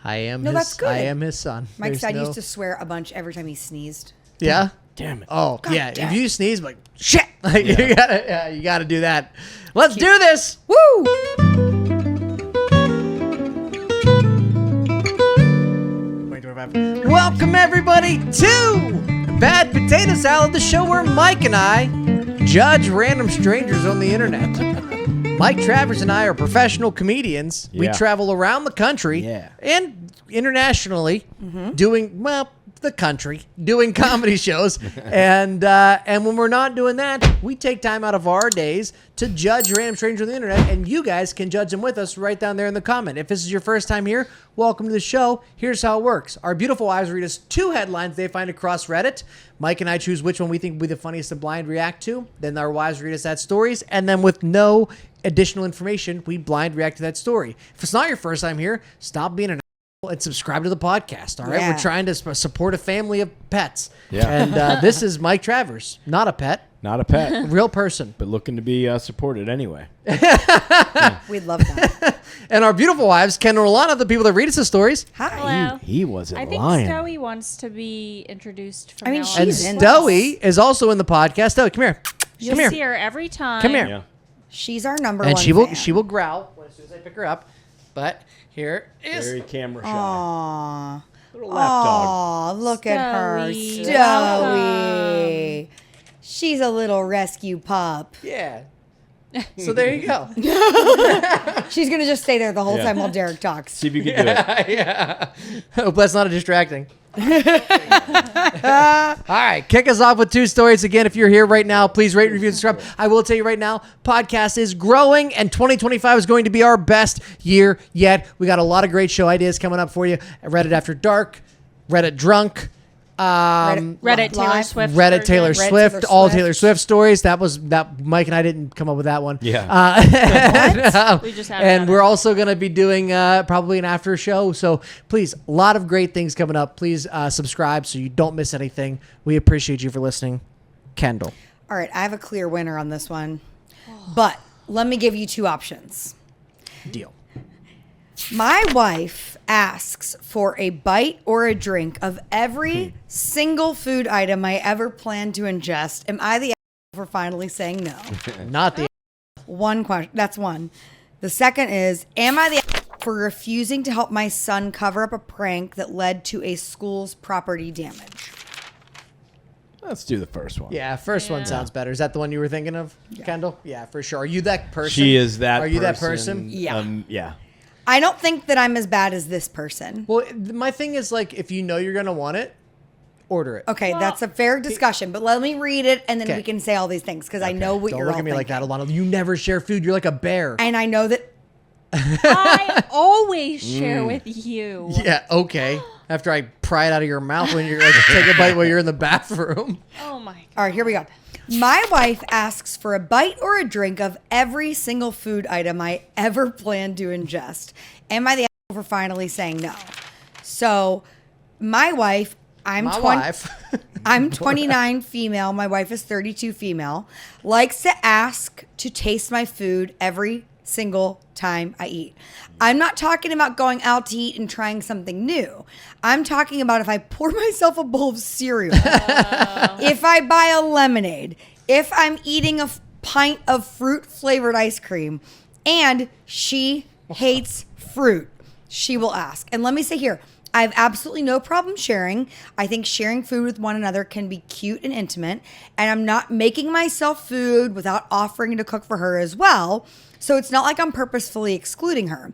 I am No, his, that's good. I am his son. Mike's There's dad used to swear a bunch every time he sneezed. Yeah? Damn it. Oh, God yeah. damn If it. you sneeze, like, shit. Like, you gotta do that. Let's do this. Woo! 2025. Welcome, everybody, to Bad Potato Salad, the show where Mike and I judge random strangers on the internet. Mike Travers and I are professional comedians. We Yeah. travel around the country and internationally doing, well, the country, doing comedy shows. And when we're not doing that, we take time out of our days to judge random strangers on the internet, and you guys can judge them with us right down there in the comment. If this is your first time here, welcome to the show. Here's how it works. Our beautiful wives read us 2 headlines they find across Reddit. Mike and I choose which one we think will be the funniest to blind react to. Then our wives read us that stories, and then with no additional information, we blind react to that story. If it's not your first time here, stop being an and subscribe to the podcast. All right, Yeah. we're trying to support a family of pets. Yeah. And this is Mike Travers, not a pet, Not a pet, a real person. but looking to be supported anyway. We'd love that. And our beautiful wives, Ken and Rolana, the people that read us the stories. Hi. Hello. He wasn't I think lying. Stoey wants to be introduced from I mean, now she's on. And in Stoey is also in the podcast. Stoey, come here. You'll Come see here. her every time. Come here. Yeah. She's our number And one fan. she will growl as soon as I pick her up. But here is Very camera shy. Aww. Little lap dog. Aw, look at her. Stoey. Stoey. She's a little rescue pup. yeah. So there you go. She's going to just stay there the whole Yeah. time while Derek talks. See if you can do it. Yeah. Hope that's not a distracting. All right, kick us off with 2 stories. Again, if you're here right now, please rate, review, and subscribe. I will tell you right now, podcast is growing, and 2025 is going to be our best year yet. We got a lot of great show ideas coming up for you. Reddit After Dark, Reddit Drunk, Reddit Taylor Live. Swift. Reddit version. Taylor Reddit Swift, Taylor all Swift. Taylor Swift stories. That Mike and I didn't come up with that one. Yeah. We just have it and on we're it. also going to be doing probably an after show. So please, a lot of great things coming up. Please subscribe so you don't miss anything. We appreciate you for listening. Kendall. All right, I have a clear winner on this one. But let me give you 2 options. Deal. My wife asks for a bite or a drink of every single food item I ever plan to ingest. Am I the for finally saying no? Not the. One question. That's one. The second is, am I the for refusing to help my son cover up a prank that led to a school's property damage? Let's do the first one. Yeah, first one Yeah. sounds better. Is that the one you were thinking of, Kendall? Yeah, for sure. Are you that person? She is that Are you that person? Yeah. Yeah. I don't think that I'm as bad as this person. Well, my thing is like, if you know you're going to want it, order it. Okay, Well- that's a fair discussion, but let me read it and then Okay. we can say all these things because I know what Don't you're look all at me like that, thinking. Alana. You never share food. You're like a bear. And I know that I always share with you. Yeah, okay. After I pry it out of your mouth when you're like, take a bite while you're in the bathroom. Oh my god. All right, here we go. My wife asks for a bite or a drink of every single food item I ever plan to ingest. Am I the for finally saying no? So, my wife, I'm My 20 wife. I'm 29 female. My wife is 32 female. Likes to ask to taste my food every single time I eat. I'm not talking about going out to eat and trying something new. I'm talking about if I pour myself a bowl of cereal, if I buy a lemonade, if I'm eating a pint of fruit flavored ice cream, and she hates fruit, she will ask. And let me say here, I have absolutely no problem sharing. I think sharing food with one another can be cute and intimate. And I'm not making myself food without offering to cook for her as well. So it's not like I'm purposefully excluding her.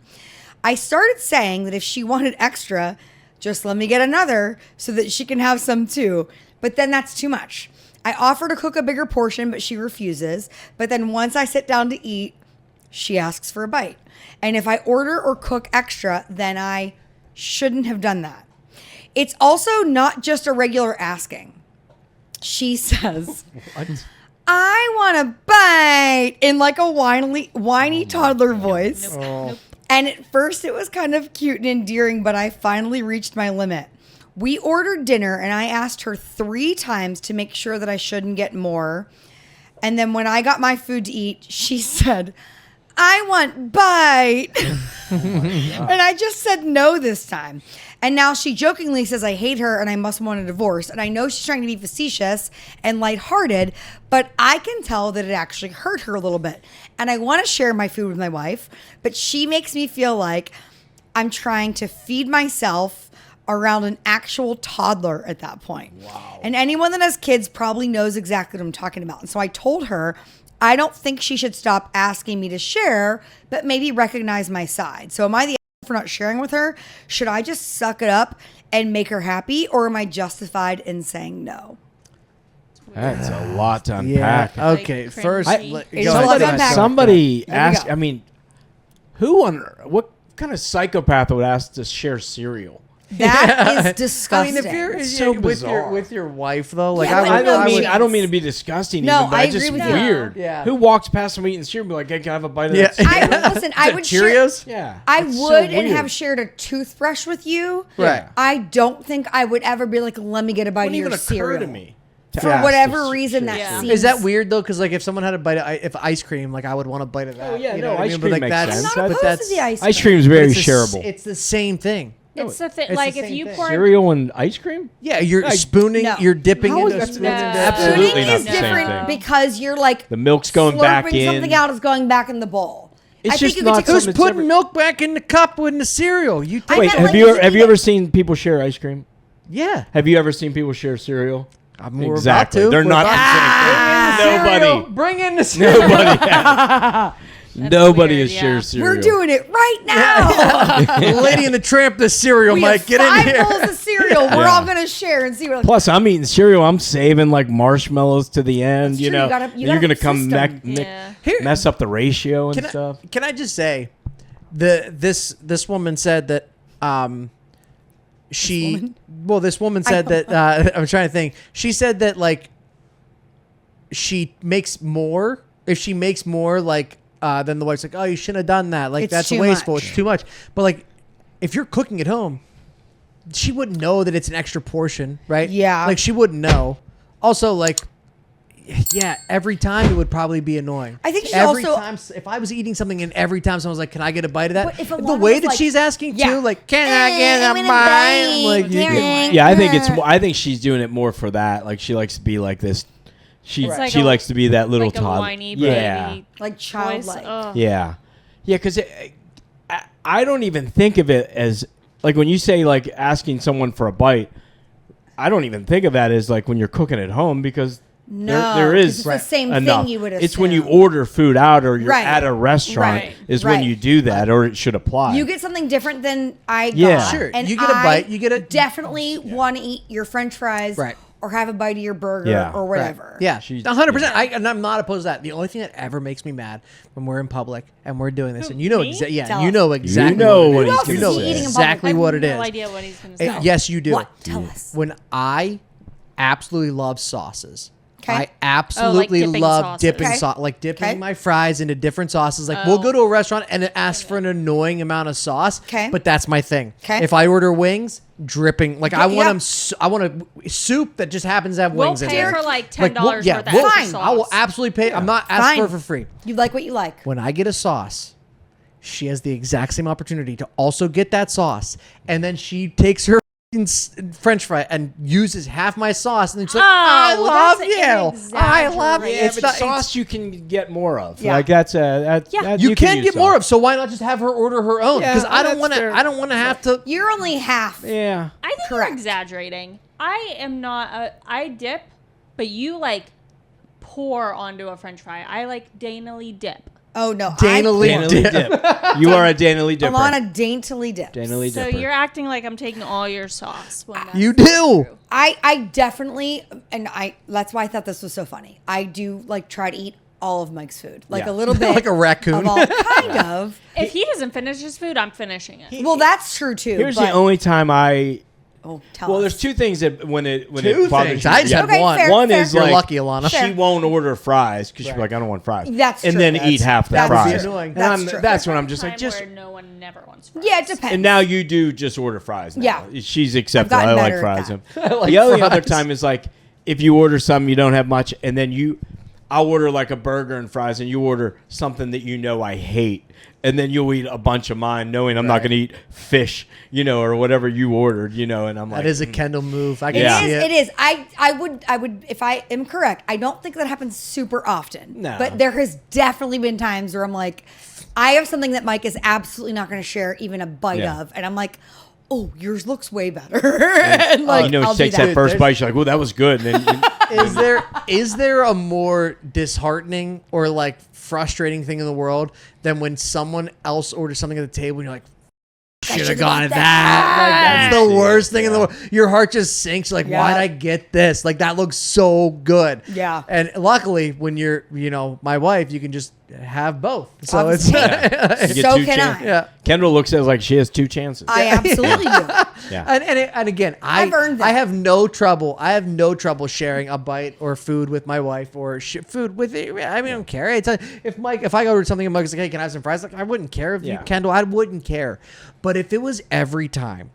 I started saying that if she wanted extra, just let me get another so that she can have some too. But then that's too much. I offer to cook a bigger portion, but she refuses. But then once I sit down to eat, she asks for a bite. And if I order or cook extra, then I shouldn't have done that. It's also not just a regular asking. She says, I want a bite in like a whiny toddler voice. Nope. And at first it was kind of cute and endearing, but I finally reached my limit. We ordered dinner and I asked her 3 times to make sure that I shouldn't get more. And then when I got my food to eat, she said, I want bite. And I just said no this time. And now she jokingly says I hate her and I must want a divorce. And I know she's trying to be facetious and lighthearted, but I can tell that it actually hurt her a little bit. And I want to share my food with my wife, but she makes me feel like I'm trying to feed myself around an actual toddler at that point. Wow. And anyone that has kids probably knows exactly what I'm talking about. And so I told her, I don't think she should stop asking me to share, but maybe recognize my side. So am I the asshole for not sharing with her? Should I just suck it up and make her happy? Or am I justified in saying no? That's a lot to unpack. Yeah. Okay. Like, First, cringy. Somebody Here we asked. go. I mean, what kind of psychopath would ask to share cereal? That is disgusting. I mean, if you're It's so bizarre. with your wife though, like Yeah, but I no, don't mean to be disgusting. No, even, but I it's just agree with you. weird. Yeah. Who walks past them eating cereal and be like, hey, can I have a bite of that? Listen, I would share, Cheerios. Yeah. I It's so would and weird. have shared a toothbrush with you. Right. I don't think I would ever be like, let me get a bite Wouldn't of your even occur cereal. to me. to For ask whatever to reason share that Yeah. seems. Is that weird though? Because like if someone had a bite of if ice cream, like I would want a bite of that. Oh, yeah, you no, know what I ice mean? cream But like makes that's sense. I'm not But opposed to the ice cream. Ice cream is very it's the shareable. It's the same thing. It's the thing. it's Like the if same you thing. pour Cereal and ice cream? Yeah, you're Like, spooning, No. you're dipping How is into that- spooning No. into Absolutely Spooning not is the same different thing. because you're like The milk's going back slurping in. something out is going back in the bowl. It's I just think you not could take Who's something- putting milk back in the cup with the cereal? You I take Wait, meant have like you if you have you eat ever it- seen people share ice cream? Yeah. Have you ever seen people share cereal? We're Exactly. about to. They're We're not about the to. same thing. Cereal. Nobody. Bring in the cereal. Nobody weird, has yeah. shared cereal. We're doing it right now. Lady and the Tramp, the cereal, We Mike. have Get in 5 here. bowls of cereal. We're Yeah. all gonna share and see what. Plus, I'm eating cereal. I'm saving like marshmallows to the end. That's You true. know, You gotta- and you you're gotta gonna come system. Yeah. Here- mess up the ratio and Can stuff. can I just say, this woman said that this woman said that I'm trying to think. She said that like she makes more if she makes more like then the wife's like, oh, you shouldn't have done that. Like It's that's too wasteful. much. It's too much. But like if you're cooking at home, she wouldn't know that it's an extra portion, right? Yeah. Like she wouldn't know. Also, like. Yeah, every time it would probably be annoying. I think she every also- time if I was eating something and every time someone was like, "Can I get a bite of that?" But if a The woman way was that like- she's asking Yeah. too, like, "Can I get I'm a gonna bite?" bite. Like, Yeah, I think it's. I think she's doing it more for that. Like she likes to be like this. She It's like she a- likes to be that little like a toddler. whiny Yeah, baby Like voice. childlike. Ugh. yeah, yeah. Because I don't even think of it as like when you say like asking someone for a bite. I don't even think of that as like when you're cooking at home because. No, there 'cause is it's the same enough. thing you would assume. It's when you order food out or you're Right. at a restaurant Right. is when Right. you do that, or it should apply. You get something different than I got. Yeah. Sure. And You get a bite, I you get a- definitely want to eat your French fries, Right. or have a bite of your burger, Yeah. or whatever. Right. Yeah, She's- 100%. And I'm not opposed to that. The only thing that ever makes me mad when we're in public and we're doing this, and you know, me? Tell you us. know exactly, You know what what it he's is. else You is know he eating in public? exactly I have what it no is. idea what he's gonna say. Yes, you do. What? Tell us. When I absolutely love sauces. Okay. I absolutely dipping love sauces. dipping Okay. sauce, like dipping Okay. my fries into different sauces. Like we'll go to a restaurant and it asks for an annoying amount of sauce. Okay. But that's my thing. Okay. If I order wings, dripping, like I want Yeah. them. I want a soup that just happens to have We'll wings in pay there. for like $10 yeah, worth of we'll- extra Fine. sauce. I will absolutely pay. I'm not asking for it Fine. for free. You like what you like. When I get a sauce, she has the exact same opportunity to also get that sauce, and then she takes her French fry and uses half my sauce, and then she's like, "I Oh, love that's you. I love you." exaggerated. yeah, It's but not- sauce you can get more of. Yeah. Like that's a that, you can use get more sauce. of. So why not just have her order her own? Yeah, Because I don't that's want to. fair. I don't want to have to. You're only half. Yeah. I think Correct. you're exaggerating. I am not. I dip, but you like pour onto a French fry. I like daintily dip. Oh no, Daintily Daintily dip. You are a daintily dipper. I'm on a daintily dip. daintily So dipper. you're acting like I'm taking all your sauce. When that's You not do. true. I definitely, and that's why I thought this was so funny. I do like try to eat all of Mike's food, like Yeah. a little bit, Like a raccoon. of all, kind of. If he doesn't finish his food, I'm finishing it. Well, that's true too. Here's but, the only time I. Oh, tell Well, us. there's two things that when it Two bothers things. you. I just Yeah. had Okay, one. fair, One fair. is You're like lucky, Alana. she won't order fries because she's Right. like, I don't want fries. That's and true. then That's- eat half the that's fries. true. Annoying. And That's I'm- true. that's when I'm just Time like, just. where no one never wants fries. Yeah, it depends. And now you do just order fries. Now. Yeah. She's accepted. I've I gotten like better fries. at I like the only other fries. time is like if you order something you don't have much, and then I'll order like a burger and fries, and you order something that you know I hate, and then you'll eat a bunch of mine, knowing I'm not going to eat fish, or whatever you ordered, and I'm like, that is a Kendall move. I can Yeah. see it. It is. I would, if I am correct, I don't think that happens super often. No. But there has definitely been times where I'm like, I have something that Mike is absolutely not going to share even a bite of, and I'm like, oh, yours looks way better. And like, she I'll takes do that first bite, she's like, well, that was good. And then Is there a more disheartening or like frustrating thing in the world than when someone else orders something at the table and you're like, should have gone at that. Like, that's the worst thing in the world. Your heart just sinks. Like, why'd I get this? Like, that looks so good. Yeah. And luckily, when you're, my wife, you can just have both. So Obviously. it's you get So two can chances. I. yeah. Kendall looks at it like she has two chances. I absolutely do. Yeah. And again, I've earned that. I have no trouble. I have no trouble sharing a bite or food with my wife or food with. I don't care. If I go to something and Mike's like, "Hey, can I have some fries?" Like, I wouldn't care if you, Kendall. I wouldn't care. But if it was every time,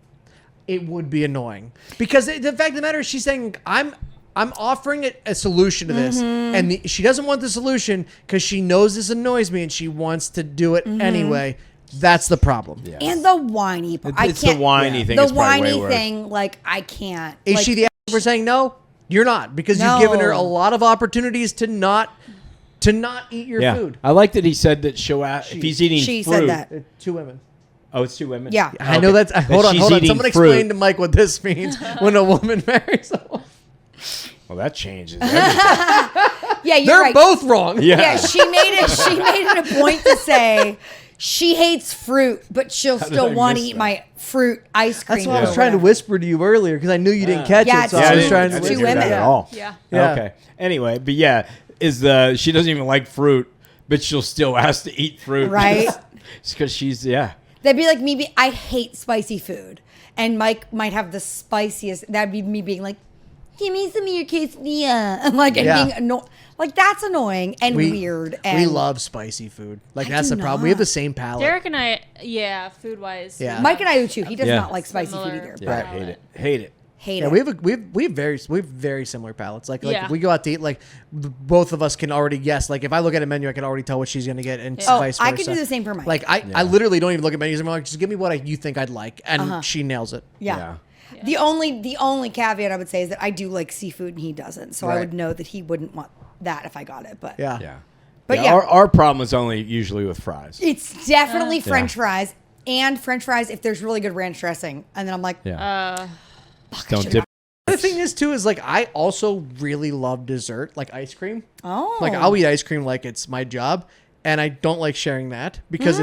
it would be annoying because the fact of the matter is, she's saying, I'm offering a solution to this, and she doesn't want the solution because she knows this annoys me and she wants to do it anyway. That's the problem. Yeah. And the whiny part. It's the whiny thing. The It's probably way whiny worse. thing, like, I can't. Is like, she the asshole for saying no? You're not, because No. you've given her a lot of opportunities to not eat your food. I like that he said that she'll ask if he's eating She fruit. said that. Two women. Oh, it's two women? Yeah. I know that's. Hold on. she's Hold on. eating Someone fruit. explain to Mike what this means when a woman marries someone. Well, that changes everything. Yeah, you're They're right. both wrong. Yeah, she made it a point to say she hates fruit, but she'll still I want to miss eat that? my fruit ice cream. That's why I was or trying to whatever. whisper to you earlier because I knew you didn't catch Yeah, it. So it's I was two- trying to it's I two didn't hear women. that at all. Yeah. Yeah. Okay. Anyway, but she doesn't even like fruit, but she'll still ask to eat fruit. Right. It's because she's That'd be like me. I hate spicy food, and Mike might have the spiciest. That'd be me being like, "Give me some of your quesadilla," and like being like that's annoying and weird. And we love spicy food. Like I that's do the problem. We have not. the same palate. Derek and I, food wise. Yeah. Mike and I do too. He does Yeah. not like spicy food Similar. either. Yeah, But hate it. Hate it. hate Yeah, it. we have very similar palates. Like Yeah. if we go out to eat, like both of us can already guess. Like if I look at a menu, I can already tell what she's gonna get, and Oh, vice versa. I could do the same for Mike. Like I literally don't even look at menus. I'm like, just give me what you think I'd like, and she nails it. Yeah. The only caveat I would say is that I do like seafood and he doesn't, so I Right. would know that he wouldn't want that if I got it. But Yeah. Yeah. But yeah. Our problem is only usually with fries. it's definitely French fries and French fries if there's really good ranch dressing, and then I'm like, Yeah. fuck, I Don't should've dip. The thing is too is like I also really love dessert, like ice cream. Oh. Like I'll eat ice cream like it's my job, and I don't like sharing that because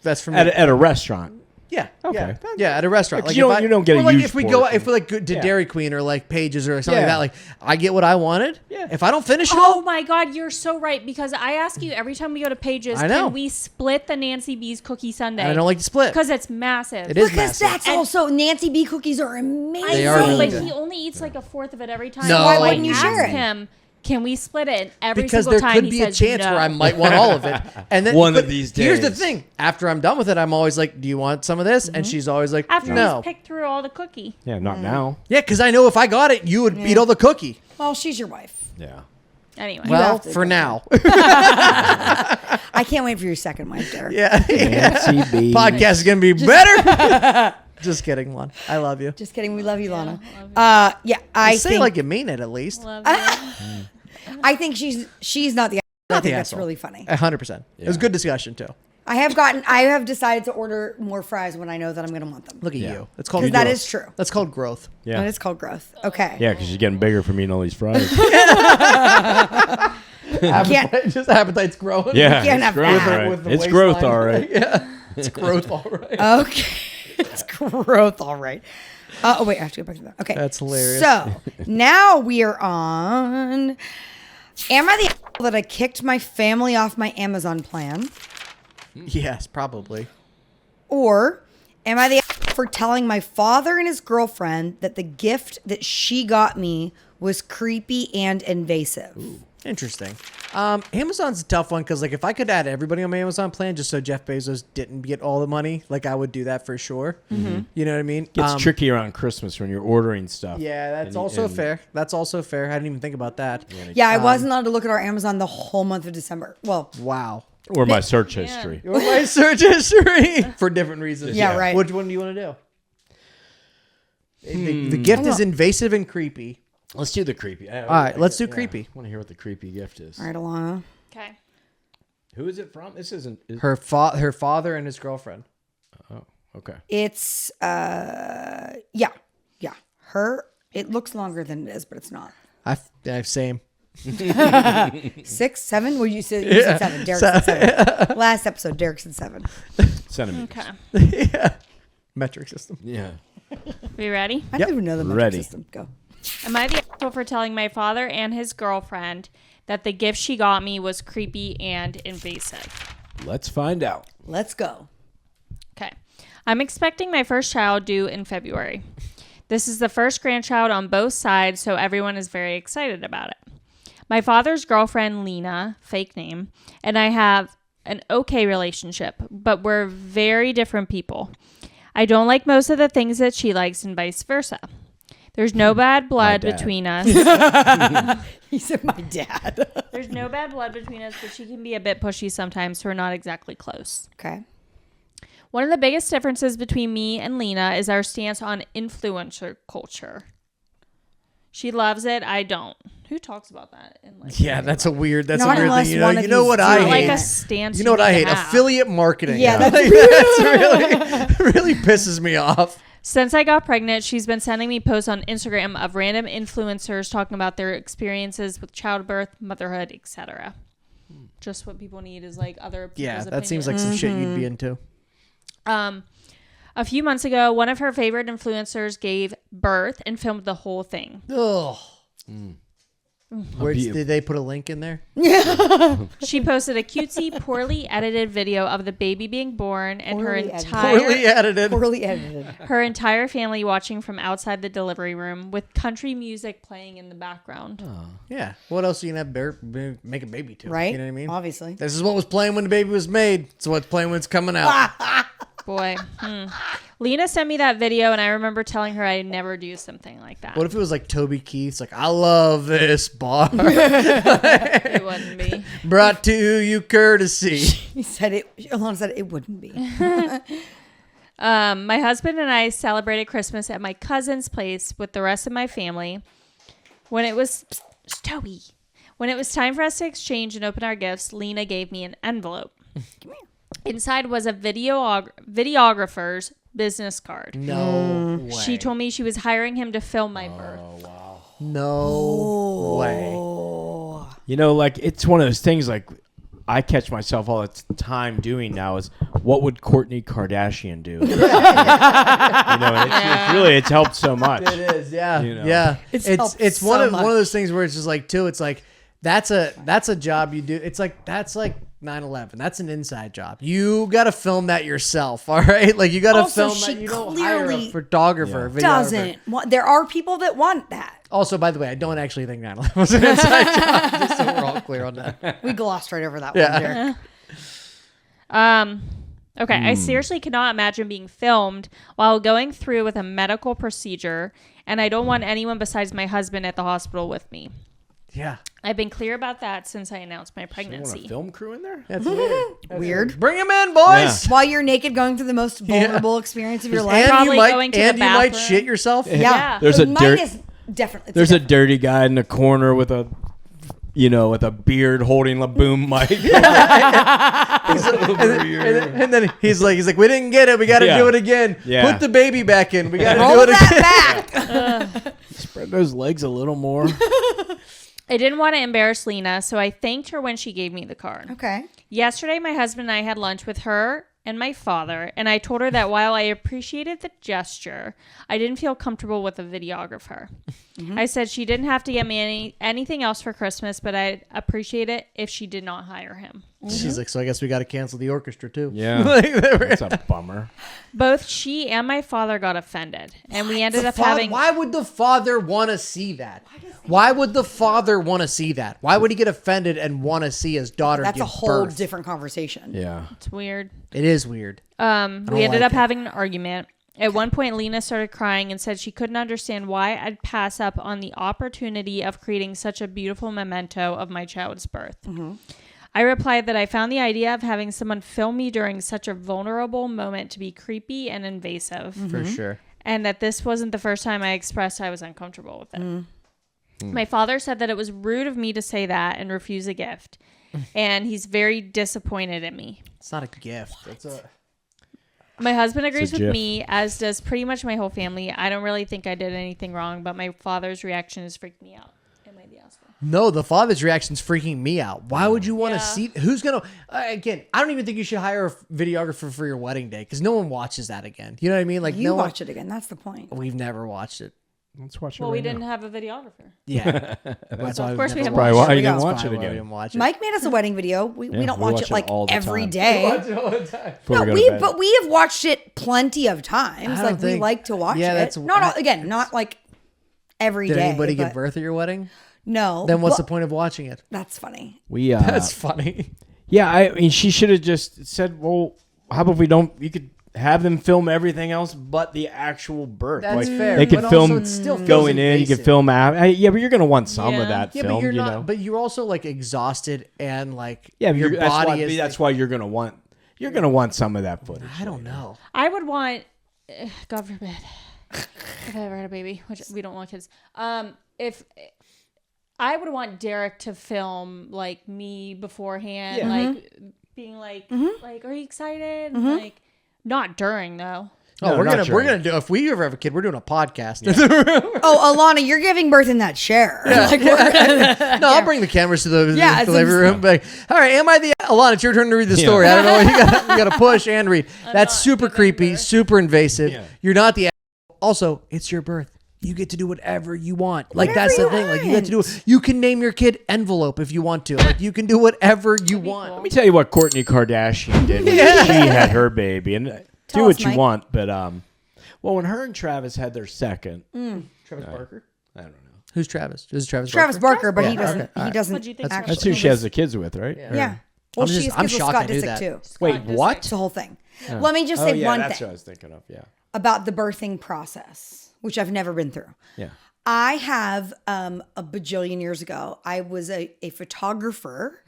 that's for me. At a restaurant. Yeah. Okay. Yeah, at a restaurant. Like, you don't get or a like huge if we portion. go like to Dairy Queen or like Pages or something like Yeah. that, like I get what I wanted. Yeah. If I don't finish it Oh all, my God, you're so right. Because I ask you every time we go to Pages, I know. can we split the Nancy B's cookie sundae? and I don't like to split. Because it's massive. It is because massive. that's also Nancy B cookies are amazing. They are really but good. he only eats like a fourth of it every time. No. So Why I wouldn't you asked share it? him, can we split it? And every Because single there time could he be a says chance no. where I might want all of it, and then One of but these Here's the days. thing: after I'm done with it, I'm always like, "Do you want some of this?" And she's always like, After "No." he's picked through all the cookie. Yeah, not now. Yeah, because I know if I got it, you would eat all the cookie. Well, she's your wife. Yeah. Anyway. Well, have to for go. now. I can't wait for your second wife, Derek. Yeah. Nancy B. Podcast is gonna be better. Just kidding, Lon. I love you. Just kidding. We love you, Lana. love Yeah, I Say think it like you mean it at least. Love you. I think she's not the. I Not think the that's asshole. really funny. 100%. It was good discussion too. I have decided to order more fries when I know that I'm going to want them. Look at Yeah. you. It's called Because that growth. is true. That's called growth. Yeah. That is called growth. Okay. Yeah, because you're getting bigger from eating all these fries. Can't- Just appetite's growing. Yeah, can't it's have growth, that. all right. With the It's growth, waistline. all right. Yeah. It's growth, all right. Okay. It's growth, all right. Oh, wait, I have to go back to that. Okay. That's hilarious. So now we are on. Am I the asshole that I kicked my family off my Amazon plan? Yes, probably. Or am I the asshole for telling my father and his girlfriend that the gift that she got me was creepy and invasive? Interesting. Amazon's a tough one because, like, if I could add everybody on my Amazon plan just so Jeff Bezos didn't get all the money, like, I would do that for sure. Mm-hmm. You know what I mean? Gets tricky around Christmas when you're ordering stuff. Yeah, that's also fair. That's also fair. I didn't even think about that. Yeah, I wasn't allowed to look at our Amazon the whole month of December. Well, Wow. Or my search history. Or my search history for different reasons. Yeah, right. Which one do you want to do? The gift is invasive and creepy. Let's do the creepy. All right, let's do creepy. I want to hear what the creepy gift is. all right, Alana. Okay. Who is it from? This isn't... Her father and his girlfriend. Oh, okay. It's yeah. Her. It looks longer than it is, but it's not. Same. 6, 7? Would you say you said 7? Derek said 7. Last episode, Derek said 7. Centimeters. Okay. Yeah. Metric system. Yeah. We ready? I don't even know the metric Ready. system. Go. Am I the asshole for telling my father and his girlfriend that the gift she got me was creepy and invasive? Let's find out. Let's go. Okay. I'm expecting my first child due in February. This is the first grandchild on both sides, so everyone is very excited about it. My father's girlfriend, Lena, fake name, and I have an okay relationship, but we're very different people. I don't like most of the things that she likes and vice versa. There's no bad blood between us. He said my dad. There's no bad blood between us, but she can be a bit pushy sometimes, so we're not exactly close. Okay. One of the biggest differences between me and Lena is our stance on influencer culture. She loves it. I don't. Who talks about that? Yeah, that's a weird Not thing. unless You one know, of you know these what do I it. hate? like a stance. You know what I need hate? to have. Affiliate marketing. Yeah, that's really pisses me off. Since I got pregnant, she's been sending me posts on Instagram of random influencers talking about their experiences with childbirth, motherhood, etc. Just what people need is like other people's Yeah, that seems like some shit you'd be into. A few months ago, one of her favorite influencers gave birth and filmed the whole thing. Ugh. Did they put a link in there? She posted a cutesy, poorly edited video of the baby being born and Poorly Poorly edited. her entire family watching from outside the delivery room with country music playing in the background. Yeah. What else are you gonna have make a baby to? right. You know what I mean? Obviously. This is what was playing when the baby was made. It's what's playing when it's coming out. Boy. Lena sent me that video, and I remember telling her I'd never do something like that. What if it was like Toby Keith's? Like, I love this bar. It wouldn't be. Brought to you courtesy. He said it. Alana said it wouldn't be. My husband and I celebrated Christmas at my cousin's place with the rest of my family. When it was time for us to exchange and open our gifts, Lena gave me an envelope. Come here. Inside was a videographer's business card. No way. She told me she was hiring him to film my birth. No way. You know, like, it's one of those things, like, I catch myself all the time doing now is, what would Kourtney Kardashian do? You know, it's helped so much. It is, yeah. You know. Yeah. It's one of those things where it's just like, too, it's like, that's a job you do. It's like, that's like 9/11. That's an inside job. You got to film that yourself, all right? Like, you got to Also, film that. she You don't hire a clearly photographer, videographer. Doesn't want. There are people that want that. Also, by the way, I don't actually think 9/11 was an inside job, just so we're all clear on that. We glossed right over that Yeah. one, Derek. Okay, I seriously cannot imagine being filmed while going through with a medical procedure, and I don't want anyone besides my husband at the hospital with me. Yeah. I've been clear about that since I announced my You want pregnancy. a film crew in there? That's weird. Weird. Bring him in, boys. While you're naked, going through the most vulnerable experience of your life. And Probably you might, going to the you might bathroom. shit yourself. Yeah. There's a Mine is definitely. There's a dirty guy in the corner with a beard holding a boom mic. And then he's like, we didn't get it. We got to do it again. Yeah. Put the baby back in. We got to Roll do it again. that back. Spread those legs a little more. I didn't want to embarrass Lena, so I thanked her when she gave me the card. Okay. Yesterday, my husband and I had lunch with her and my father, and I told her that while I appreciated the gesture, I didn't feel comfortable with a videographer. I said she didn't have to get me anything else for Christmas, but I'd appreciate it if she did not hire him. She's like, so I guess we got to cancel the orchestra too. Yeah. That's a bummer. Both she and my father got offended, and we ended up having... Why would the father want to see that? Why would the father want to see that? Why would he get offended and want to see his daughter That's give a whole birth? different conversation. Yeah. It's weird. It is weird. We ended like up it. having an argument. At one point, Lena started crying and said she couldn't understand why I'd pass up on the opportunity of creating such a beautiful memento of my child's birth. I replied that I found the idea of having someone film me during such a vulnerable moment to be creepy and invasive. For sure. And that this wasn't the first time I expressed I was uncomfortable with it. My father said that it was rude of me to say that and refuse a gift. And he's very disappointed in me. It's not a gift. It's a... My husband agrees with gif. me, as does pretty much my whole family. I don't really think I did anything wrong, but my father's reaction has freaked me out. Am I the asshole? No, the father's reaction's freaking me out. Why would you want to Yeah. see? Who's gonna? Again, I don't even think you should hire a videographer for your wedding day because no one watches that again. You know what I mean? Like You no watch it again. That's the point. We've never watched it. Let's watch it. Well, right we didn't now. have a videographer. Yeah, that's So why of course we never have Probably watched why it. you didn't That's watch probably it why we again. didn't watch it. Mike made us a wedding video. We don't we watch watch it it like all the every time. day. Before No, we go to bed. but we have watched it plenty of times. I don't Like we think- like to watch yeah, it. that's- Not all, again, not like every Did day. anybody give but birth at your wedding? No. Then what's Well, the point of watching it? That's funny. we That's funny. yeah, I mean she should have just said, well, how about we don't you could have them film everything else but the actual birth. That's like, fair. They could but also film it still feels going in, you invasive. could film after. Yeah, but you're gonna want some Yeah. of that Yeah, film, but you're you not. know. But you're also like exhausted and like Yeah, but your that's why, body is. that's why you're gonna want some of that footage. I don't know. I would want, God forbid, if I ever had a baby, which we don't want kids. If I would want Derek to film like me beforehand, Yeah. like being like, are you excited? Like, not during though. Oh, No, we're not gonna during. do. If we ever have a kid, we're doing a podcast. Oh, Alana, you're giving birth in that chair. Like, No, I'll bring the cameras to the Yeah, the living room. Like, all right, am I the Alana? It's your turn to read the story. I don't know. You got to push and read. That's super giving creepy, birth. super invasive. Yeah. You're not the. Also, it's your birth. You get to do whatever you want. Like that's the thing. Like you get to do. You can name your kid Envelope if you want to. Like you can do whatever you want. Let me tell you what Kourtney Kardashian did when she had her baby, and do Tell what us, you Mike. want. But well, when her and Travis had their second, Travis Barker. I don't know. Who's Travis? This is Travis. Travis Barker, but Yeah, he doesn't. okay, all He right. doesn't What'd you think? actually. That's who she has the kids with, right? Yeah. Well, I'm just- she's I'm kids with shocked I Scott knew Disick that. too. Wait, what? It's the whole thing. Let me just Oh, say yeah, one that's thing what I was thinking of. Yeah. about the birthing process, which I've never been through. Yeah. I have a bajillion years ago, I was a photographer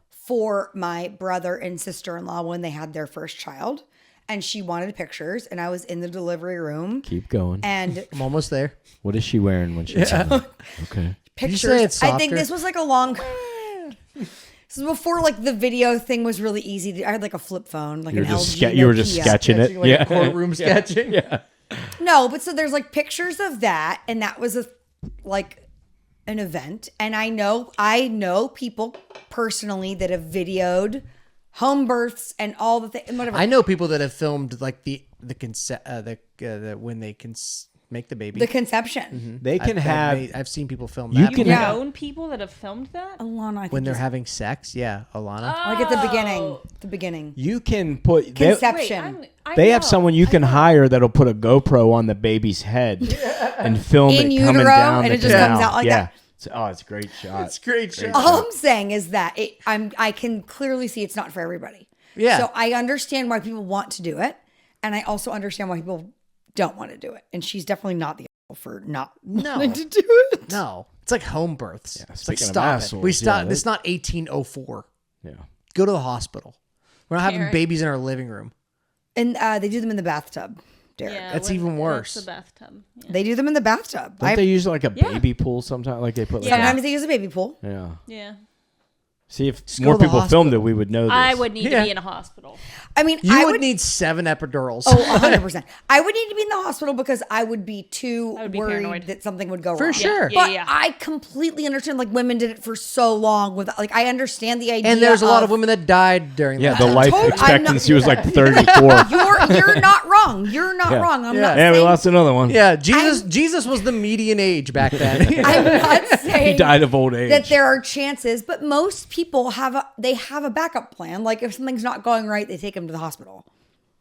for my brother and sister-in-law when they had their first child. And she wanted pictures, and I was in the delivery room. Keep going. And I'm almost there. What is she wearing when she's okay? pictures. say it's I think softer? this was like a long. This was before like the video thing was really easy. I had like a flip phone, like You were an just LG. you were just Nokia. sketching it. Like Yeah. a courtroom sketching. Yeah. No, but so there's like pictures of that, and that was like an event. And I know people personally that have videoed home births and all the things. Whatever. I know people that have filmed like the when they can make the baby. the conception. They can have. I've seen people film You that can You've have- known people that have filmed that? Alana, I think when they're is- having sex. Yeah, Alana. like at the beginning. The beginning. You can put. They, Conception. they have someone you can hire that'll put a GoPro on the baby's head and film In it utero, coming down and the it just canal. comes out like yeah. that. It's a great shot. It's great shot. All I'm saying is that I can clearly see it's not for everybody. Yeah. So I understand why people want to do it, and I also understand why people don't want to do it. And she's definitely not the asshole for not wanting to do it. No, it's like home births. It's like speaking of stop it. assholes, We stop. yeah, It's not 1804. Yeah. Go to the hospital. We're not having Derek. babies in our living room. And they do them in the bathtub, Derek. Yeah, That's when- even worse. That's the bathtub. Yeah. They do them in the bathtub. Don't they use like a baby pool sometimes? Like they put. Like Sometimes they use a baby pool. yeah. Yeah. See, if Just go more to the people hospital. filmed it, we would know this. I would need Yeah. to be in a hospital. I mean, You I would need 7 epidurals. Oh, 100%. I would need to be in the hospital because I would be too I would be worried paranoid. that something would go For wrong. sure. But Yeah. I completely understand, like, women did it for so long. Like, I understand the idea. And there's a lot of women that died during Yeah, that. the life Totally- expectancy was like 34. You're not wrong. You're not Yeah. wrong. I'm Yeah. not Yeah, we saying. lost another one. Yeah, Jesus was the median age back then. I'm not saying He died of old age. that there are chances, but most people have a backup plan. Like if something's not going right, they take them to the hospital.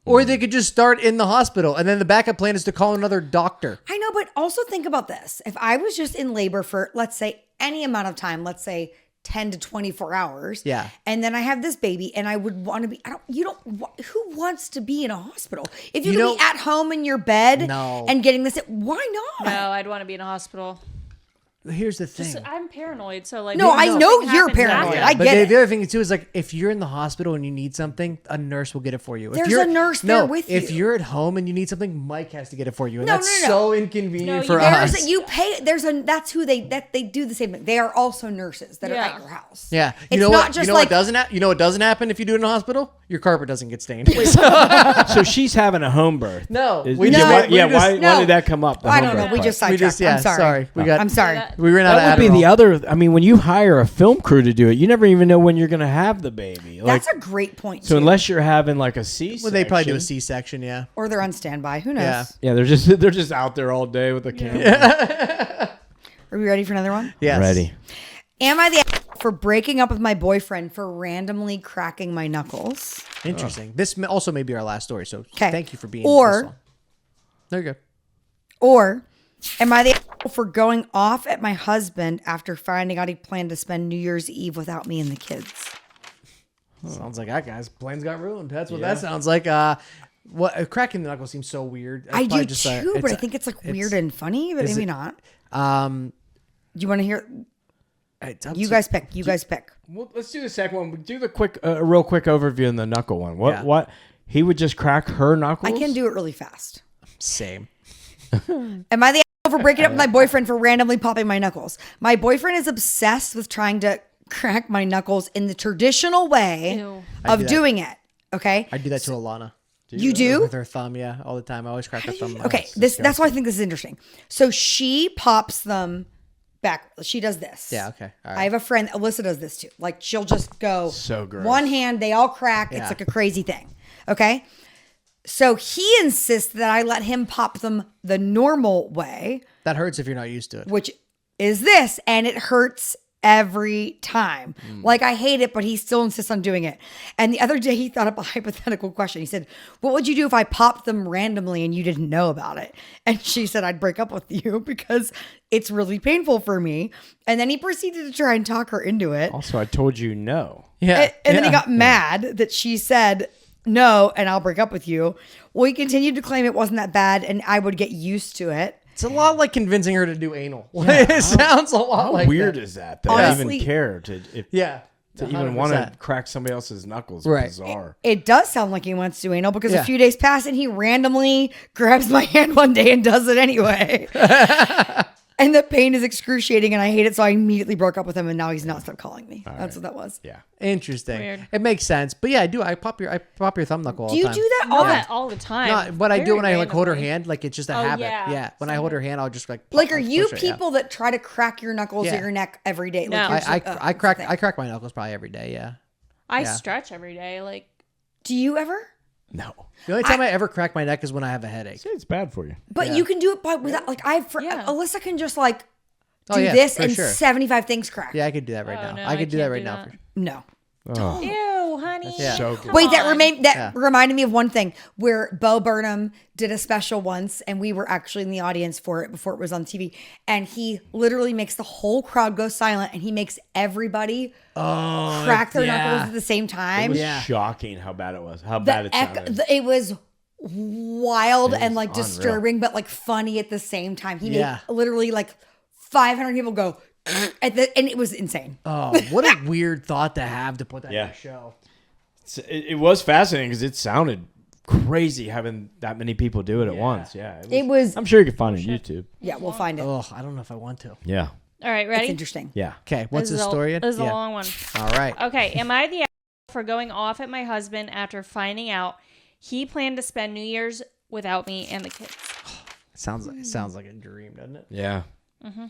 Or they could just start in the hospital, and then the backup plan is to call another doctor. I know, but also think about this. If I was just in labor for, let's say, any amount of time, let's say 10 to 24 hours. Yeah. And then I have this baby and I would want to be, who wants to be in a hospital? If you, You can know- be at home in your bed No. and getting this, why not? No, I'd want to be in a hospital. Here's the thing. I'm paranoid, so like. No, if I something know you're happens paranoid. after- I but get it. the other thing too is like if you're in the hospital and you need something, a nurse will get it for you. If There's you're, a nurse there with If you. you're at home and you need something, Mike has to get it for you, and No, that's no. so inconvenient No, for There's us. you pay. That's who they do the same thing. They are also nurses that are Yeah. at your house. Yeah, It's you know not what? just You know like what doesn't you know what doesn't happen if you do it in a hospital? Your carpet doesn't get stained. So she's having a home birth. No, Is- we yeah, just- why, we yeah, just- why No. did that come up? the I home don't know. birth We part? just sidetracked. yeah, I'm sorry. sorry. We got I'm sorry. That- we ran out That of would be Adderall. the other. I mean, when you hire a film crew to do it, you never even know when you're going to have the baby. Like, That's a great point. so too. unless you're having like a C-section, Well, they probably do a C-section, yeah. or they're on standby. Who knows? Yeah. Yeah, they're just out there all day with the camera. Are we ready for another one? Yes. Ready. Am I the for breaking up with my boyfriend for randomly cracking my knuckles? Interesting. This also may be our last story, so 'Kay. thank you for being Or- this one. There you go. Or am I the for going off at my husband after finding out he planned to spend New Year's Eve without me and the kids? Sounds like that guy's plans got ruined. That's what Yeah. that sounds like. What cracking the knuckle seems so weird. It's I do probably just too, but I think it's like weird and funny, but maybe not. Do you want to hear? it's up You to- guys pick. You guys pick. Well, let's do the second one. Do the quick, real quick overview in the knuckle one. Yeah. What? He would just crack her knuckles. I can do it really fast. Same. Am I the for breaking up with my boyfriend for randomly popping my knuckles? My boyfriend is obsessed with trying to crack my knuckles in the traditional way Ew. of do that. doing it. Okay. I do that to Alana. You do? With her thumb, yeah, all the time. I always crack her thumb. Okay, that's why I think this is interesting. So she pops them back. She does this. Yeah, okay. All right. I have a friend, Alyssa does this too. Like she'll just go So gross. one hand, they all crack. Yeah. It's like a crazy thing. Okay. So he insists that I let him pop them the normal way, That hurts if you're not used to it. which is this, and it hurts every time. Like I hate it, but he still insists on doing it. And the other day he thought up a hypothetical question. He said, "What would you do if I popped them randomly and you didn't know about it?" And she said, "I'd break up with you because it's really painful for me." And then he proceeded to try and talk her into it. Also, I told you no. Yeah. And then he yeah. got mad that she said no and I'll break up with you. Well, he continued to claim it wasn't that bad and I would get used to it. It's a lot like convincing her to do anal. It sounds a lot How like weird that. is that? That Honestly- I even care Yeah. to even want to 100%. crack somebody else's knuckles. Right. Bizarre. It does sound like he wants to do anal because Yeah. a few days pass and he randomly grabs my hand one day and does it anyway. And the pain is excruciating and I hate it. So I immediately broke up with him and now he's not stopped calling me. That's what that was. Yeah. Interesting. Weird. It makes sense. But yeah, I do. I pop your thumb knuckle all Do the you time. do that all the Not all the time. No, what I do Very when I like hold her randomly. hand, like it's just a Oh, habit. yeah. Yeah. When I hold her hand, I'll just like. Like, are you push it, yeah. people that try to crack your knuckles Yeah. or your neck every day? Like, No. you're just like, I crack my knuckles probably every day. Yeah. I Yeah. stretch every day. Like, do you ever? No. The only time I ever crack my neck is when I have a headache. Say it's bad for you. But Yeah. you can do it by without like Yeah. Alyssa can just like Oh, do yeah, this for and sure. 75 things crack. Yeah, I could do that right Oh, now. no, I could I do that can't right do now. that. No. Oh. ew, honey. Yeah. So good. come Wait, that on. Yeah. reminded me of one thing where Bo Burnham did a special once, and we were actually in the audience for it before it was on TV. And he literally makes the whole crowd go silent, and he makes everybody crack their knuckles at the same It time. was Yeah. shocking how bad it was. How The bad it echo, sounded. it was wild It and was like unreal. disturbing, but like funny at the same time. He Yeah. made literally like 500 people go and it was insane. Oh, what a weird thought to have to put that in Yeah. a show. It was fascinating because it sounded crazy having that many people do it at once. Yeah. It was- I'm sure you can find it on YouTube. Yeah, we'll find it. Oh, I don't know if I want to. Yeah. All right, ready? It's interesting. Yeah. Okay, what's This the is story? This is a long one. All right. Okay, am I the asshole for going off at my husband after finding out he planned to spend New Year's without me and the kids? Sounds like a dream, doesn't it? Yeah. Mm-hmm.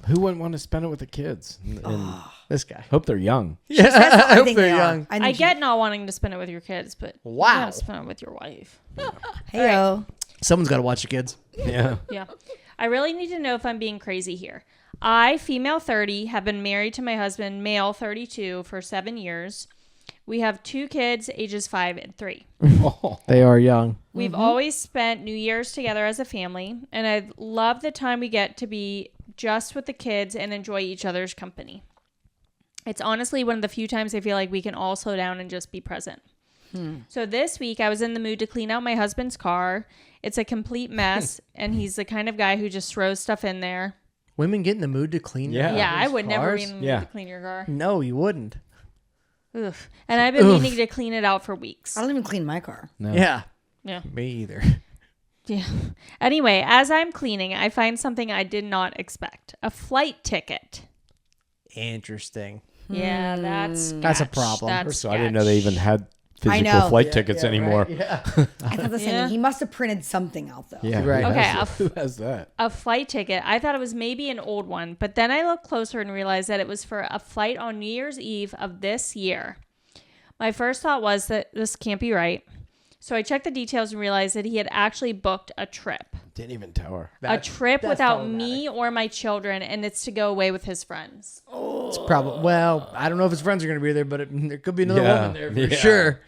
Who wouldn't want to spend it with the kids? And This guy. hope they're young. Yeah, I hope they're young. I get not wanting to spend it with your kids, but Wow. you gotta spend it with your wife. Heyo. Someone's got to watch the kids. Yeah. Yeah. I really need to know if I'm being crazy here. I, female 30, have been married to my husband, male 32, for 7 years. We have 2 kids, ages 5 and 3. They are young. We've always spent New Year's together as a family, and I love the time we get to be just with the kids and enjoy each other's company. It's honestly one of the few times I feel like we can all slow down and just be present. So this week, I was in the mood to clean out my husband's car. It's a complete mess, and he's the kind of guy who just throws stuff in there. Women get in the mood to clean Yeah. their Yeah, I would never be cars? in the mood Yeah. to clean your car. No, you wouldn't. Ugh. And I've been meaning to clean it out for weeks. I don't even clean my car. No. Yeah. Yeah. Me either. Yeah. Anyway, as I'm cleaning, I find something I did not expect. A flight ticket. Interesting. Yeah, that's That's a sketch. problem. That's So I didn't know they even sketch. had I physical know. flight tickets anymore. Right. Yeah. I thought the same Yeah. thing. He must have printed something out though. Yeah. Right. Who Okay, has that? Who has that? A flight ticket. I thought it was maybe an old one, but then I looked closer and realized that it was for a flight on New Year's Eve of this year. My first thought was that this can't be right. So I checked the details and realized that he had actually booked a trip. Didn't even tell her. A trip that's without problematic. me or my children, and it's to go away with his friends. It's probably, well, I don't know if his friends are going to be there, but there could be another Yeah. woman there for Yeah. sure.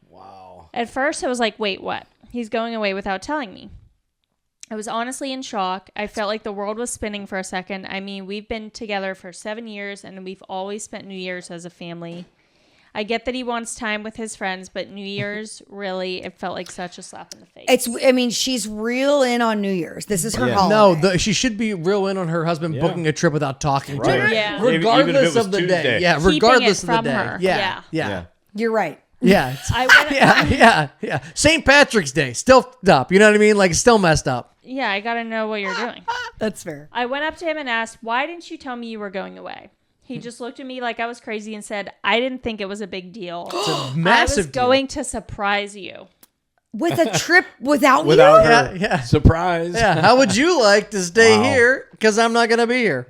Wow. At first, I was like, wait, what? He's going away without telling me. I was honestly in shock. I felt like the world was spinning for a second. I mean, we've been together for 7 years, and we've always spent New Year's as a family. I get that he wants time with his friends, but New Year's, really, it felt like such a slap in the face. I mean, she's real in on New Year's. This is her Yeah. holiday. No, she should be real in on her husband Yeah. booking a trip without talking to Right. her. Yeah. Even if it Regardless was of the day. Tuesday. Yeah, Keeping regardless it of the from day. her. Yeah. Yeah. Yeah. You're right. Yeah. I went, Yeah. St. Patrick's Day, still f***ed up. You know what I mean? Like, still messed up. yeah, I got to know what you're doing. That's fair. I went up to him and asked, why didn't you tell me you were going away? He just looked at me like I was crazy and said, I didn't think it was a big deal. It's a I was massive deal. going to surprise you. With a trip without Without you? her. Yeah. Surprise. Yeah. How would you like to stay Wow. here? Because I'm not going to be here.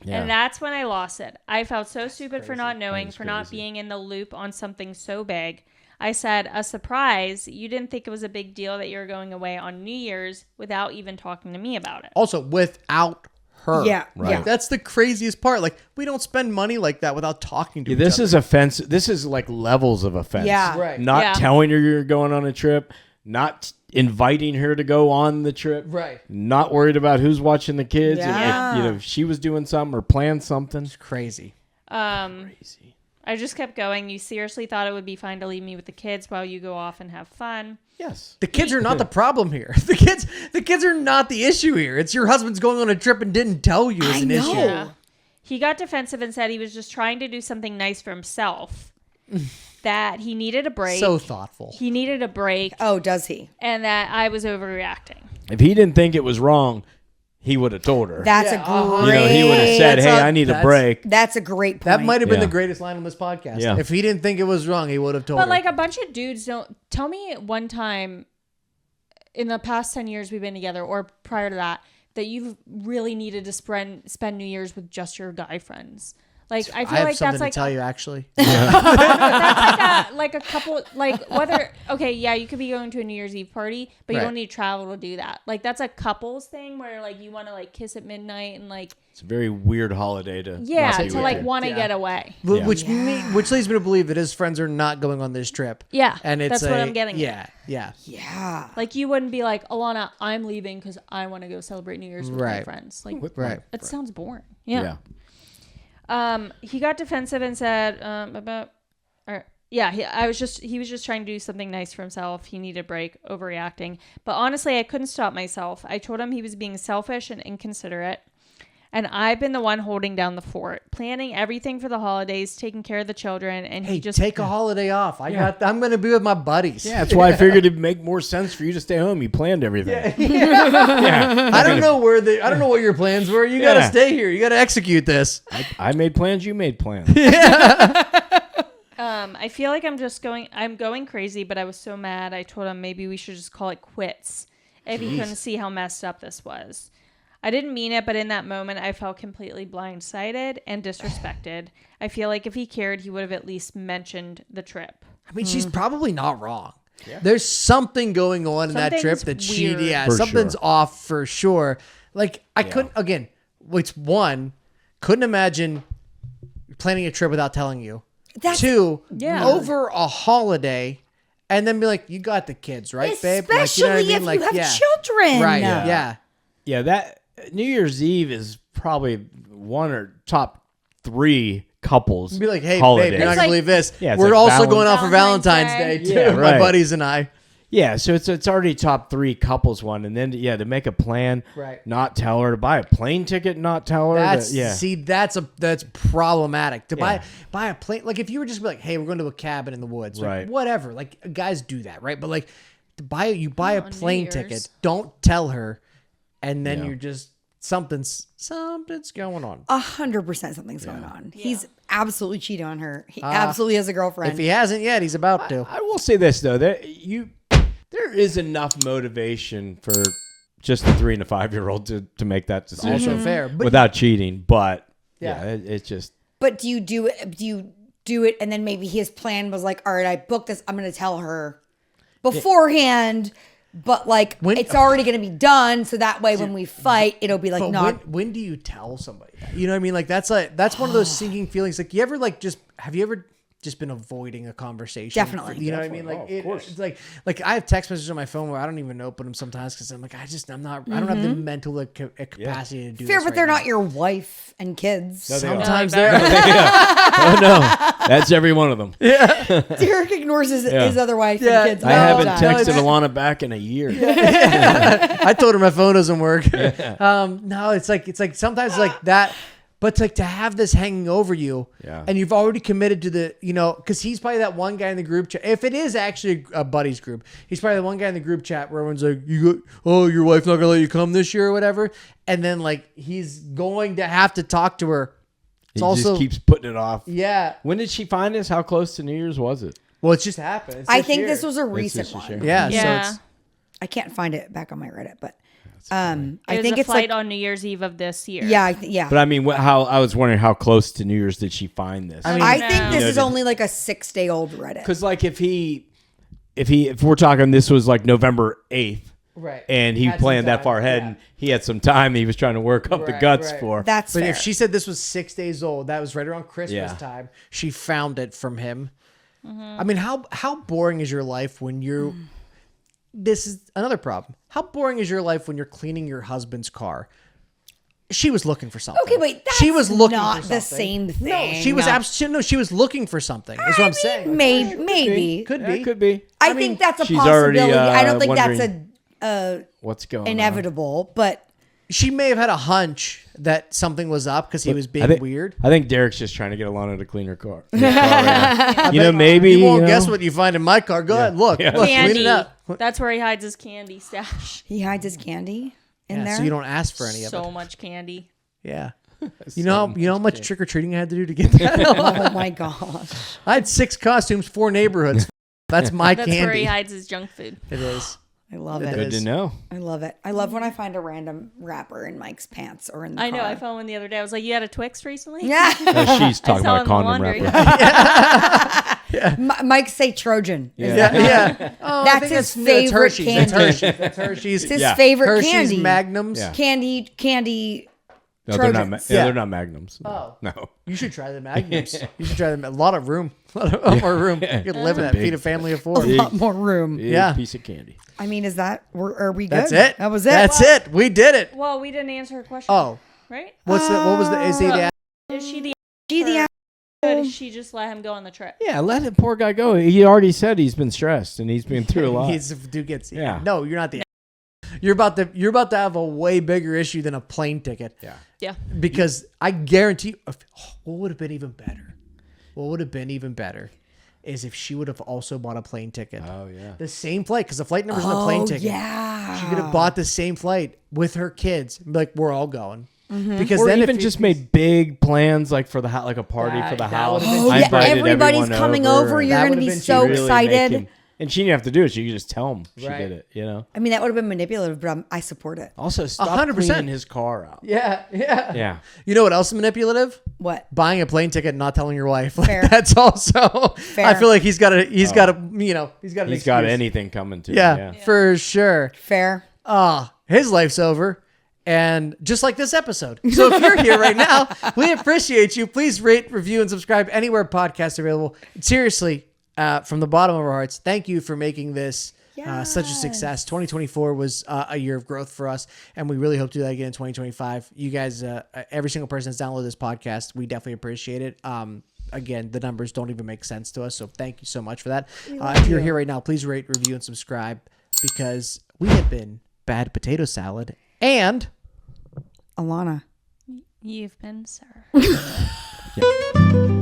Yeah. And that's when I lost it. I felt so stupid for not knowing, That is for not crazy. being in the loop on something so big. I said, a surprise? You didn't think it was a big deal that you were going away on New Year's without even talking to me about it. Also, without her. Yeah, Right. yeah. That's the craziest part. Like, we don't spend money like that without talking to Yeah, each this other. is offense. This is like levels of offense. Yeah. Right. Not Yeah. telling her you're going on a trip. Not inviting her to go on the trip. Right. Not worried about who's watching the kids. Yeah. And if she was doing something or planned something. It's crazy. Crazy. I just kept going. You seriously thought it would be fine to leave me with the kids while you go off and have fun? Yes. The kids are not the problem here. The kids are not the issue here. It's your husband's going on a trip and didn't tell you is I an know. issue. Yeah. He got defensive and said he was just trying to do something nice for himself. That he needed a break. So thoughtful. He needed a break, Oh, does he? and that I was overreacting. If he didn't think it was wrong, he would have told her. That's Yeah, a you know, he would have great. said, That's "Hey, a- I need a that's- break." That's a great point. That might have been Yeah. the greatest line on this podcast. Yeah. If he didn't think it was wrong, he would have told But her. like a bunch of dudes don't tell me one time in the past 10 years we've been together or prior to that you've really needed to spend New Year's with just your guy friends. Like I I feel have like something that's like to tell you, actually. that's like a couple like whether okay, yeah, you could be going to a New Year's Eve party, but you Right. don't need to travel to do that. Like that's a couples thing where like you want to like kiss at midnight and like It's a very weird holiday to yeah, not be to with like you. want to Yeah. get away. Yeah. Which leads me to believe that his friends are not going on this trip. Yeah, And it's that's what I'm getting at. Yeah, yeah. Yeah. Like you wouldn't be like, Alana, I'm leaving because I want to go celebrate New Year's with my Right. friends. Like Right. it sounds boring. Yeah. He got defensive and said he was just trying to do something nice for himself. He needed a break, overreacting. But honestly, I couldn't stop myself. I told him he was being selfish and inconsiderate. And I've been the one holding down the fort, planning everything for the holidays, taking care of the children, and Hey, he just take a holiday off. I'm going to be with my buddies. Yeah, that's why I figured it'd make more sense for you to stay home. You planned everything. I don't know what your plans were. You got to stay here. You got to execute this. I made plans. You made plans. I feel like I'm going crazy, but I was so mad. I told him maybe we should just call it quits if he couldn't see how messed up this was. I didn't mean it, but in that moment, I felt completely blindsided and disrespected. I feel like if he cared, he would have at least mentioned the trip. I mean, she's probably not wrong. Yeah. There's something going on in that trip that something's off for sure. Like, I couldn't, again, couldn't imagine planning a trip without telling you. Two, over a holiday, and then be like, you got the kids, right, babe? Especially if you have children. Right, yeah. Yeah, that New Year's Eve is probably one or top 3 couples. Be like, hey, holidays. babe, you're not going to believe this. Yeah, we're also going out for Valentine's Day, too, my buddies and I. Yeah, so it's already top 3 couples one, and then to make a plan, not tell her, to buy a plane ticket, not tell her. See, that's problematic. To buy a plane, like if you were just be like, hey, we're going to a cabin in the woods, like, whatever. Like guys do that, right? But like to buy a plane ticket, don't tell her. And then you're just something's going on. 100% something's going on. Yeah. He's absolutely cheating on her. He absolutely has a girlfriend. If he hasn't yet, he's about to. I will say this though, there is enough motivation for just a 3 and a 5-year-old to make that decision. Also fair, but without cheating. But it's just. But do you do it? Do you do it? And then maybe his plan was like, all right, I booked this. I'm going to tell her beforehand. But like it's already going to be done, so that way when we fight, it'll be like not. When do you tell somebody that? You know what I mean? Like that's one of those sinking feelings. Like you ever have you ever just been avoiding a conversation? Definitely. You know what I mean? Like it's like I have text messages on my phone where I don't even open them sometimes because I'm like I don't have the mental capacity to do. Fair, this but they're not your wife and kids. No, sometimes they're. Oh no, that's every one of them. Yeah. Derek ignores his other wife and kids. I haven't texted Alana back in a year. I told her my phone doesn't work. No, it's like sometimes like that. But it's like to have this hanging over you, and you've already committed to the, because he's probably that one guy in the group chat. If it is actually a buddies group, he's probably the one guy in the group chat where everyone's like, your wife's not gonna let you come this year or whatever, and then like he's going to have to talk to her. He just keeps putting it off. Yeah. When did she find this? How close to New Year's was it? Well, it's just happened. I think this was a recent one. Yeah. So I can't find it back on my Reddit, but. I think it's flight on New Year's Eve of this year. Yeah. But I mean, how I was wondering how close to New Year's did she find this? I think this is only like a 6-day-old Reddit. Because like if we're talking, this was like November 8th, right? And he planned that far ahead, and he had some time he was trying to work up the guts for. That's fair. If she said this was 6 days old, that was right around Christmas time. She found it from him. Mm-hmm. I mean, how boring is your life when you're? This is another problem. How boring is your life when you're cleaning your husband's car? She was looking for something. Okay, wait, that's she was looking not for something. The same thing. No, she was no, she was looking for something. That's what I'm saying. Maybe. Could be. Could be. I think that's a she's possibility. Already, I don't think that's a what's going inevitable, but she may have had a hunch that something was up because he was being weird. I think Derek's just trying to get Alana to clean her car. Maybe you won't guess what you find in my car. Go ahead, look, clean it up. That's where he hides his candy stash. He hides his candy in there, so you don't ask for any of it. So much candy. Yeah. You know how much trick or treating I had to do to get that? Oh my gosh! I had 6 costumes, 4 neighborhoods. That's my candy. That's where he hides his junk food. It is. I love it. Good to know. I love it. I love when I find a random wrapper in Mike's pants or in the car. I know. I found one the other day. I was like, "You had a Twix recently?" Yeah. She's talking about a condom wrapper. Mike say Trojan. Yeah. Oh, that's his favorite candy. That's Hershey's. It's his favorite Hershey's candy. Magnums. Yeah. Candy. No, they're not Magnums. Oh. No. You should try the Magnums. You should try them. A lot of room. A lot more room. You could live in that. Feed a family of 4. A lot more room. Big piece of candy. I mean, are we good? That's it. That was it. That's it. We did it. Well, we didn't answer her question. Oh. Right? What was the? Is he the? Is she the? Could she just let him go on the trip? Yeah, let the poor guy go. He already said he's been stressed and he's been through a lot. Dude gets. Yeah. No, you're not the. you're about to have a way bigger issue than a plane ticket. Yeah. Yeah. Because I guarantee what would have been even better. What would have been even better is if she would have also bought a plane ticket. Oh yeah. The same flight, because the flight number's on the plane ticket. Yeah. She could have bought the same flight with her kids. Like, we're all going. Because Or then even if just made big plans like for the like a party for the that house. would've been Oh, I yeah. invited Everybody's everyone coming over. and You're That going to would've be been so really make excited. him- and she didn't have to do it. She could just tell him she Right. did it, you know? I mean, that would have been manipulative, but I support it. Also, stop 100%. cleaning his car out. Yeah. Yeah. You know what else is manipulative? What? Buying a plane ticket and not telling your wife. Like, Fair. that's also. Fair. I feel like he's got an He's excuse. got anything coming to him. Yeah, for sure. Fair. His life's over. And just like this episode. So if you're here right now, we appreciate you. Please rate, review, and subscribe anywhere podcasts are available. Seriously, from the bottom of our hearts, thank you for making this such a success. 2024 was a year of growth for us, and we really hope to do that again in 2025. You guys, every single person that's downloaded this podcast, we definitely appreciate it. Again, the numbers don't even make sense to us, so thank you so much for that. If you're here right now, please rate, review, and subscribe, because we have been Bad Potato Salad and Alana. You've been, sir. Yeah.